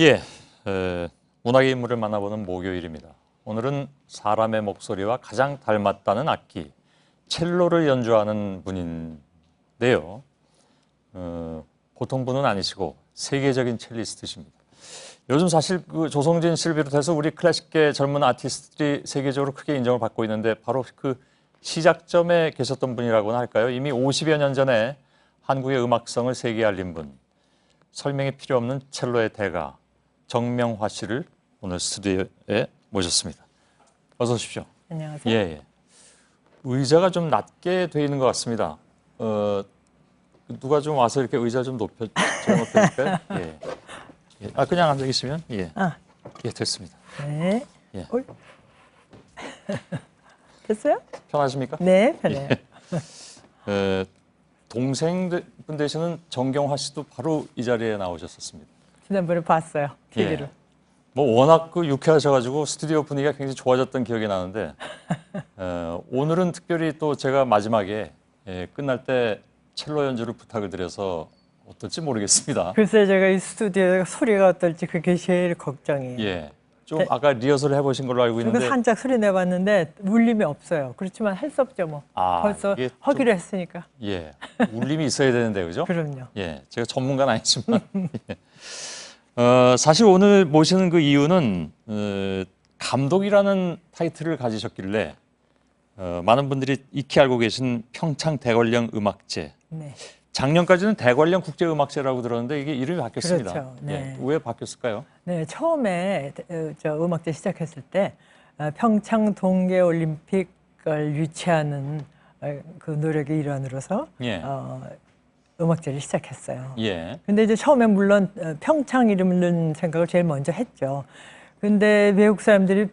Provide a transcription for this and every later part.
예, 문학의 인물을 만나보는 목요일입니다. 오늘은 사람의 목소리와 가장 닮았다는 악기, 첼로를 연주하는 분인데요. 보통 분은 아니시고 세계적인 첼리스트십니다. 요즘 사실 그 조성진 씨를 비롯해서 우리 클래식계 젊은 아티스트들이 세계적으로 크게 인정을 받고 있는데 바로 그 시작점에 계셨던 분이라고나 할까요? 이미 50여 년 전에 한국의 음악성을 세계에 알린 분, 설명이 필요 없는 첼로의 대가 정명화 씨를 오늘 스튜디오에 모셨습니다. 어서 오십시오. 안녕하세요. 예. 의자가 좀 낮게 돼 있는 것 같습니다. 누가 좀 와서 이렇게 의자 좀 높여줄까요? 예. 아, 그냥 앉아 계시면 예. 예, 됐습니다. 네. 예. 됐어요? 편하십니까? 네, 편해요. 동생분 되시는 정경화 씨도 바로 이 자리에 나오셨었습니다. 지난번에 봤어요, TV로. 예. 뭐 워낙 그 유쾌하셔가지고 스튜디오 분위기가 굉장히 좋아졌던 기억이 나는데 오늘은 특별히 또 제가 마지막에 끝날 때 첼로 연주를 부탁을 드려서 어떨지 모르겠습니다. 글쎄 제가 이 스튜디오 소리가 어떨지 그게 제일 걱정이에요. 예. 좀 아까 리허설을 해보신 걸로 알고 있는데 살짝 소리 내봤는데 울림이 없어요. 그렇지만 할 수 없죠 뭐. 벌써 하기로 했으니까. 예. 울림이 있어야 되는데 그죠? 그럼요. 예. 제가 전문가는 아니지만 예. 사실 오늘 모시는 그 이유는 감독이라는 타이틀을 가지셨길래 많은 분들이 익히 알고 계신 평창 대관령 음악제. 네. 작년까지는 대관령 국제음악제라고 들었는데 이게 이름이 바뀌었습니다. 그렇죠. 네. 예. 왜 바뀌었을까요? 네, 처음에 저 음악제 시작했을 때 평창 동계올림픽을 유치하는 그 노력의 일환으로서 예. 음악제를 시작했어요. 예. 근데 이제 처음에 물론 평창 이름을 넣는 생각을 제일 먼저 했죠. 근데 외국 사람들이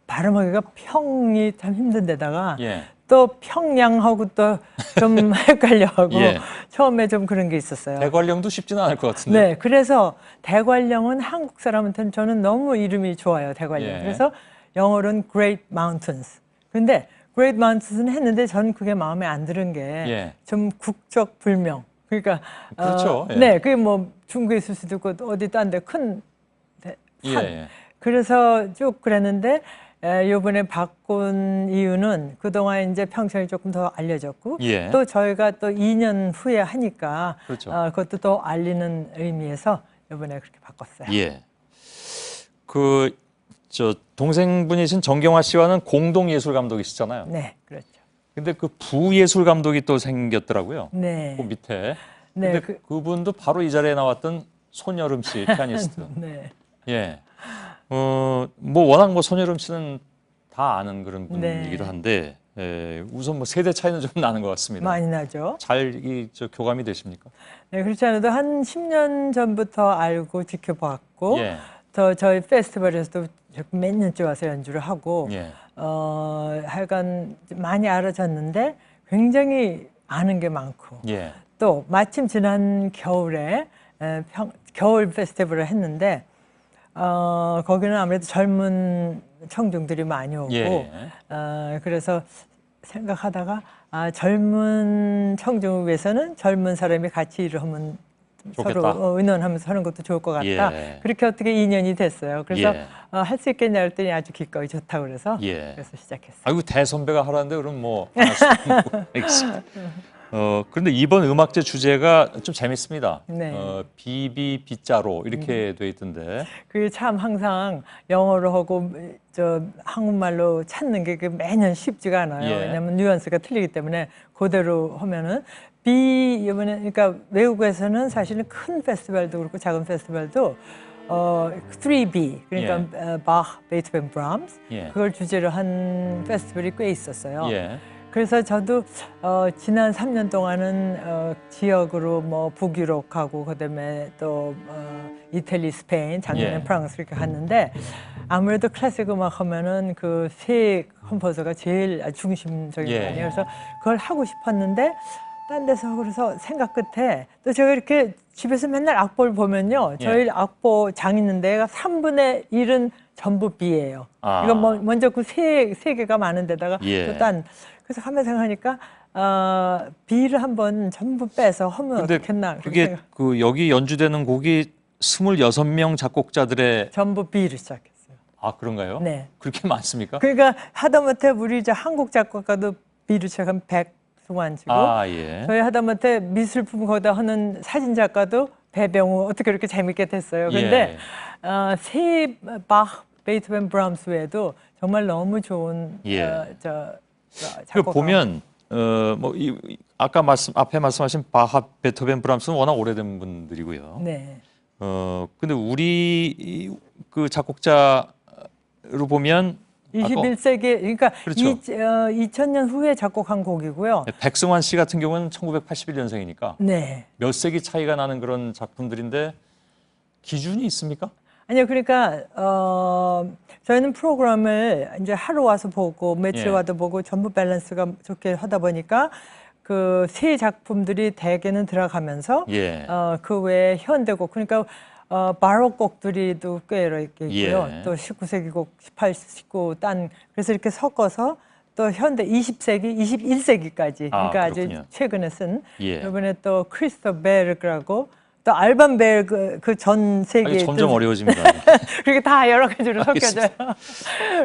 발음하기가 평이 참 힘든 데다가 예. 또 평양하고 또 좀 헷갈려하고 예. 처음에 좀 그런 게 있었어요. 대관령도 쉽지는 않을 것 같은데. 네, 그래서 대관령은 한국 사람한테는 저는 너무 이름이 좋아요, 대관령. 예. 그래서 영어로는 Great Mountains. 근데 Great Mountains는 했는데 저는 그게 마음에 안 드는 게 좀 국적불명. 그러니까 그렇죠. 예. 네, 그게 뭐 중국에 있을 수도 있고 어디 딴 데 큰 산. 예. 그래서 쭉 그랬는데 이번에 바꾼 이유는 그동안 이제 평창이 조금 더 알려졌고 예. 또 저희가 또 2년 후에 하니까 그렇죠. 그것도 더 알리는 의미에서 이번에 그렇게 바꿨어요. 예. 저 동생분이신 정경화 씨와는 공동 예술 감독이시잖아요. 네, 그렇죠. 근데 그 부예술 감독이 또 생겼더라고요. 네. 그 밑에. 네, 근데 그분도 바로 이 자리에 나왔던 손여름 씨 피아니스트. 네. 예. 뭐 워낙 뭐 손여름 씨는 다 아는 그런 분이기도 한데 우선 뭐 세대 차이는 좀 나는 것 같습니다. 많이 나죠. 잘 교감이 되십니까? 네, 그렇지 않아도 한 10년 전부터 알고 지켜봤고 예. 또 저희 페스티벌에서도 몇 년째 와서 연주를 하고 예. 하여간 많이 알아졌는데 굉장히 아는 게 많고 예. 또 마침 지난 겨울에 겨울 페스티벌을 했는데 거기는 아무래도 젊은 청중들이 많이 오고 예. 그래서 생각하다가 젊은 청중을 위해서는 젊은 사람이 같이 일을 하면 좋겠다. 서로 의논하면서 하는 것도 좋을 것 같다. 예. 그렇게 어떻게 인연이 됐어요. 그래서 예. 할 수 있겠냐 했더니 아주 기꺼이 좋다고 그래서 예. 그래서 시작했어요. 아이고 대선배가 하라는데 그럼 뭐 안 할 수 없고 알겠습니다. 그런데 이번 음악제 주제가 좀 재밌습니다. 네. 비비자로 이렇게 돼 있던데. 그게 참 항상 영어로 하고 저 한국말로 찾는 게 매년 쉽지가 않아요. 예. 왜냐하면 뉘앙스가 틀리기 때문에 그대로 하면은 이번에 그러니까 외국에서는 사실은 큰 페스티벌도 그렇고 작은 페스티벌도 3B 그러니까 바흐, 베토벤, 브람스 그걸 주제로 한 페스티벌이 꽤 있었어요. 예. 그래서 저도 지난 3년 동안은 지역으로 뭐 북유럽하고 그다음에 또 이태리, 스페인, 작년에 프랑스 이렇게 갔는데 아무래도 클래식 음악 하면은 그 세 컴포저가 제일 중심적인 거 아니에요. 그래서 그걸 하고 싶었는데 딴 데서 그래서 생각 끝에 또 제가 이렇게 집에서 맨날 악보를 보면요. 저희 악보 장 있는 데가 3분의 1은 전부 B예요. 이거 먼저 그 세 개가 많은 데다가 또 딴 그래서 하면 생각하니까 B를 한번 전부 빼서 하면 어떻겠나. 그게 그 여기 연주되는 곡이 26명 작곡자들의 전부 B로 시작했어요. 아 그런가요? 네. 그렇게 많습니까? 그러니까 하다못해 우리 이제 한국 작곡가도 B로 시작하면 백승환 씨고 아 예. 저희 하다못해 미술품 거기다 하는 사진 작가도 배병우 어떻게 그렇게 재밌게 됐어요. 근데 세 바흐, 베이토벤, 브람스 외에도 정말 너무 좋은 예. 그 작곡가. 보면 아까 앞에 말씀하신 바하, 베토벤, 브람스는 워낙 오래된 분들이고요. 네. 근데 우리 그 작곡자로 보면 21세기 그러니까 그렇죠. 2000년 후에 작곡한 곡이고요. 백승환 씨 같은 경우는 1981년생이니까 네. 몇 세기 차이가 나는 그런 작품들인데 기준이 있습니까? 아니요, 그러니까 저희는 프로그램을 이제 하루 와서 보고 며칠 예. 와도 보고 전부 밸런스가 좋게 하다 보니까 그 새 작품들이 대개는 들어가면서 예. 그 외에 현대곡 그러니까 바로 곡들이도 꽤 이렇게 있고요. 예. 또 19세기 곡, 18, 19 딴 그래서 이렇게 섞어서 또 현대 20세기, 21세기까지 그러니까 아주 그렇군요. 최근에 쓴 예. 이번에 또 크리스토 베르그라고 또 알반 베르그 그 전 세계 점점 어려워집니다. 그렇게 다 여러 가지로 섞여져요.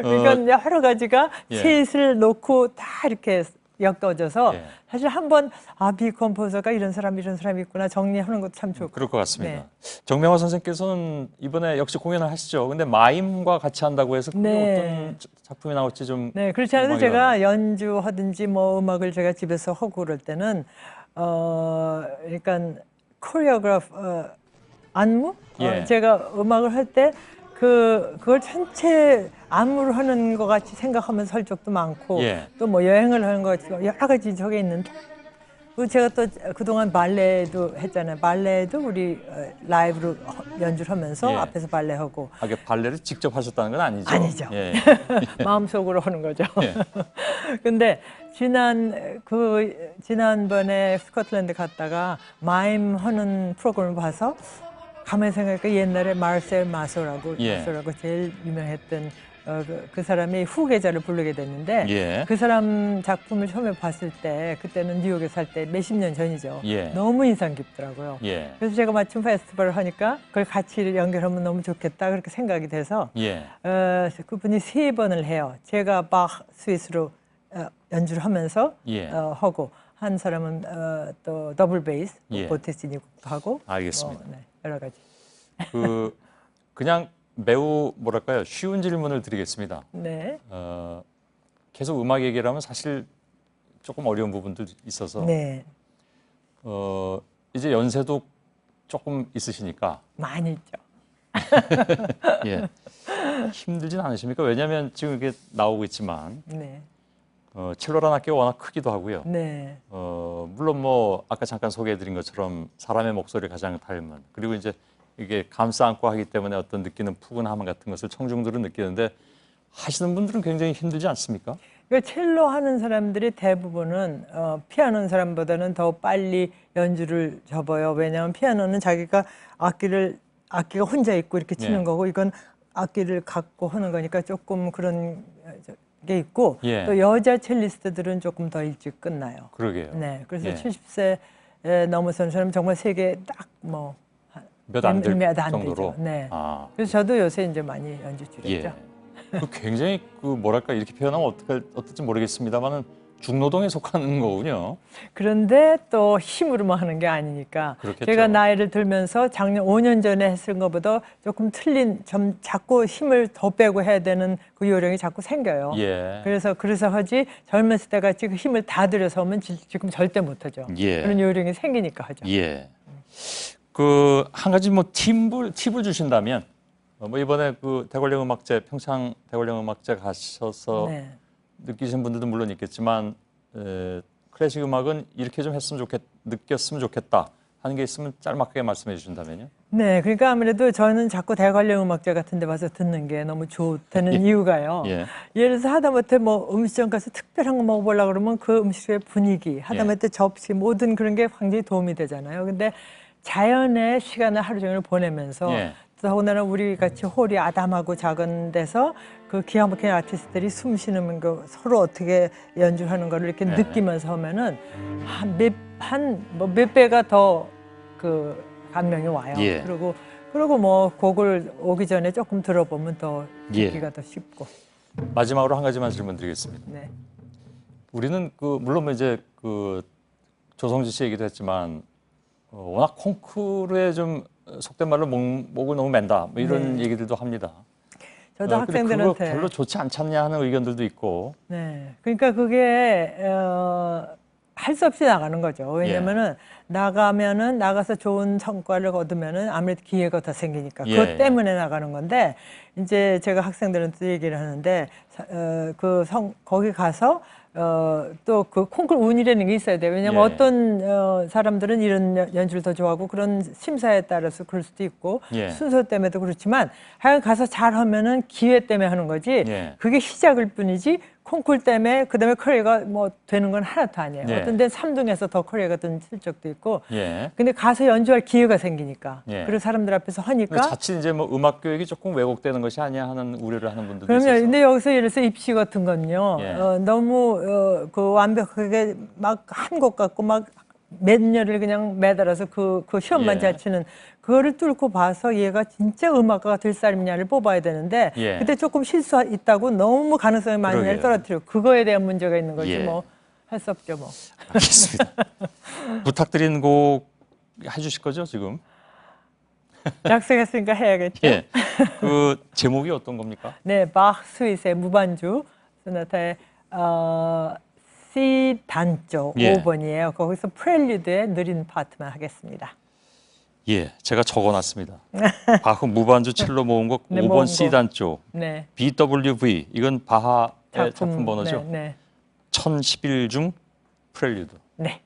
그러니까 여러 가지가 예. 셋을 놓고 다 이렇게 엮어져서 예. 사실 한번 비컴포저가 이런 사람이 있구나 정리하는 것도 참 좋고. 그럴 것 같습니다. 네. 정명화 선생께서는 이번에 역시 공연을 하시죠. 근데 마임과 같이 한다고 해서 그게 네. 어떤 작품이 나올지 좀 네, 그렇지 않아도 궁금하기도 제가 연주하든지 뭐 음악을 제가 집에서 하고 그럴 때는 그러니까 코리오그래프 안무 예. 제가 음악을 할 때 그걸 전체 안무로 하는 것 같이 생각하면서 할 적도 많고 예. 또 뭐 여행을 하는 것 같이 여러 가지 저게 있는데 그리고 제가 또 그동안 발레도 했잖아요. 발레도 우리 라이브로 연주를 하면서 예. 앞에서 발레하고 그 발레를 직접 하셨다는 건 아니죠? 아니죠. 예. 마음속으로 하는 거죠. 예. 근데 지난번에 스코틀랜드 갔다가 마임 하는 프로그램을 봐서 가만히 생각하니까 옛날에 마르셀 마소라고 예. 제일 유명했던 그 사람이 후계자를 부르게 됐는데 예. 그 사람 작품을 처음에 봤을 때 그때는 뉴욕에 살 때 몇십 년 전이죠. 예. 너무 인상 깊더라고요. 예. 그래서 제가 마침 페스티벌을 하니까 그걸 같이 연결하면 너무 좋겠다 그렇게 생각이 돼서 예. 그분이 3번을 해요. 제가 바흐 스위스로 연주를 하면서 예. 하고 한 사람은 또 더블 베이스 예. 보테시니 하고 알겠습니다. 네, 여러 가지. 그냥 매우 뭐랄까요 쉬운 질문을 드리겠습니다. 네. 계속 음악 얘기를 하면 사실 조금 어려운 부분도 있어서 네. 이제 연세도 조금 있으시니까 많이 있죠. 예. 힘들진 않으십니까? 왜냐하면 지금 이게 나오고 있지만 네. 첼로란 악기가 워낙 크기도 하고요. 네. 물론 뭐 아까 잠깐 소개해드린 것처럼 사람의 목소리를 가장 닮은 그리고 이제 이게 감싸 안고 하기 때문에 어떤 느끼는 푸근함 같은 것을 청중들은 느끼는데 하시는 분들은 굉장히 힘들지 않습니까? 그러니까 첼로 하는 사람들이 대부분은 피아노 하는 사람보다는 더 빨리 연주를 접어요. 왜냐하면 피아노는 자기가 악기가 혼자 있고 이렇게 치는 네. 거고 이건 악기를 갖고 하는 거니까 조금 그런 게 있고 예. 또 여자 첼리스트들은 조금 더 일찍 끝나요. 그러게요. 네, 그래서 예. 70세 넘어서는 사람 정말 세계 딱 뭐 몇 안 될 몇안 정도로. 되죠. 네. 아, 그래서 저도 요새 이제 많이 연주 줄였죠. 예. 굉장히 뭐랄까 이렇게 표현하면 어떨지 모르겠습니다만은 중노동에 속하는 거군요. 그런데 또 힘으로만 하는 게 아니니까 그렇겠죠. 제가 나이를 들면서 작년 5년 전에 했을 것보다 조금 틀린 좀 자꾸 힘을 더 빼고 해야 되는 그 요령이 자꾸 생겨요. 예. 그래서 하지 젊었을 때 같이 그 힘을 다 들여서 하면 지금 절대 못하죠. 예. 그런 요령이 생기니까 하죠. 예. 한 가지 팁을 주신다면 이번에 대관령 음악제 평창 대관령 음악제 가셔서 네. 느끼신 분들도 물론 있겠지만 클래식 음악은 이렇게 좀 느꼈으면 좋겠다 하는 게 있으면 짤막하게 말씀해 주신다면요. 네, 그러니까 아무래도 저는 자꾸 대관령 음악제 같은 데 와서 듣는 게 너무 좋다는 이유가요. 예. 예를 들어서 하다못해 뭐 음식점 가서 특별한 거 먹어보려고 그러면 그 음식의 분위기, 하다못해 접시, 모든 그런 게 굉장히 도움이 되잖아요. 근데 자연의 시간을 하루 종일 보내면서 예. 더군다나 우리 같이 홀이 아담하고 작은 데서 그 기가 막힌 아티스트들이 숨 쉬는 거 서로 어떻게 연주하는 거를 이렇게 네. 느끼면서 하면은 몇 배가 더 그 감명이 와요. 예. 그리고 그리고 뭐 곡을 오기 전에 조금 들어보면 더 예. 듣기가 더 쉽고. 마지막으로 한 가지만 질문드리겠습니다. 네. 우리는 물론 이제 조성진 씨 얘기도 했지만 워낙 콩쿠르에 좀 속된 말로 목을 너무 맨다 뭐 이런 네. 얘기들도 합니다. 저도 근데 학생들한테 그거 별로 좋지 않지 않냐 하는 의견들도 있고. 네. 그러니까 그게 할 수 없이 나가는 거죠. 왜냐면은 나가서 좋은 성과를 거두면은 아무래도 기회가 더 생기니까 예. 그것 때문에 나가는 건데 이제 제가 학생들한테 얘기를 하는데 거기 가서 또 그 콩쿠르 운이라는 게 있어야 돼요. 왜냐면 예. 어떤 사람들은 이런 연주를 더 좋아하고 그런 심사에 따라서 그럴 수도 있고 예. 순서 때문에도 그렇지만 하여간 가서 잘하면은 기회 때문에 하는 거지 예. 그게 시작일 뿐이지 콩쿠르 때문에 그다음에 커리어가 뭐 되는 건 하나도 아니에요. 예. 어떤 데는 3등에서 더 커리어가 든 실적도 있고 예. 근데 가서 연주할 기회가 생기니까 예. 그리고 사람들 앞에서 하니까 자칫 이제 뭐 음악 교육이 조금 왜곡되는 것이 아니야 하는 우려를 하는 분들도 그러면 있어서. 근데 여기서 예를 들어서 입시 같은 건요. 예. 너무 그 완벽하게 막 한 것 같고 막 몇 년을 그냥 매달아서 그 시험만 예. 잘 치는 그거를 뚫고 봐서 얘가 진짜 음악가가 될 사람이냐를 뽑아야 되는데 예. 그때 조금 실수 있다고 너무 가능성이 많이 그러게요. 떨어뜨려 그거에 대한 문제가 있는 거지 예. 뭐 할 수 없죠 뭐. 알겠습니다. 부탁드린 곡 해주실 거죠 지금? 약속했으니까 해야겠죠. 예. 그 제목이 어떤 겁니까? 네, 바흐 스윗의 무반주 소나타의 C 단조 예. 5번이에요. 거기서 프렐류드의 느린 파트만 하겠습니다. 예, 제가 적어놨습니다. 바흐 무반주 첼로 모음곡 네, 5번 모음곡. C 단조 네, BWV 이건 바하의 작품 번호죠. 네, 네. 1011 중 프렐류드. 네,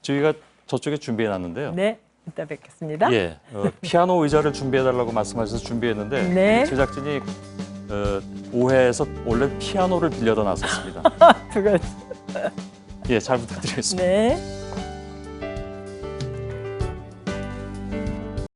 저희가 저쪽에 준비해놨는데요. 네, 이따 뵙겠습니다. 예, 피아노 의자를 준비해달라고 말씀하셔서 준비했는데 네. 제작진이 오해해서 원래 피아노를 빌려다 놨었습니다. 두 가지. 예, 잘 부탁드리겠습니다. 네.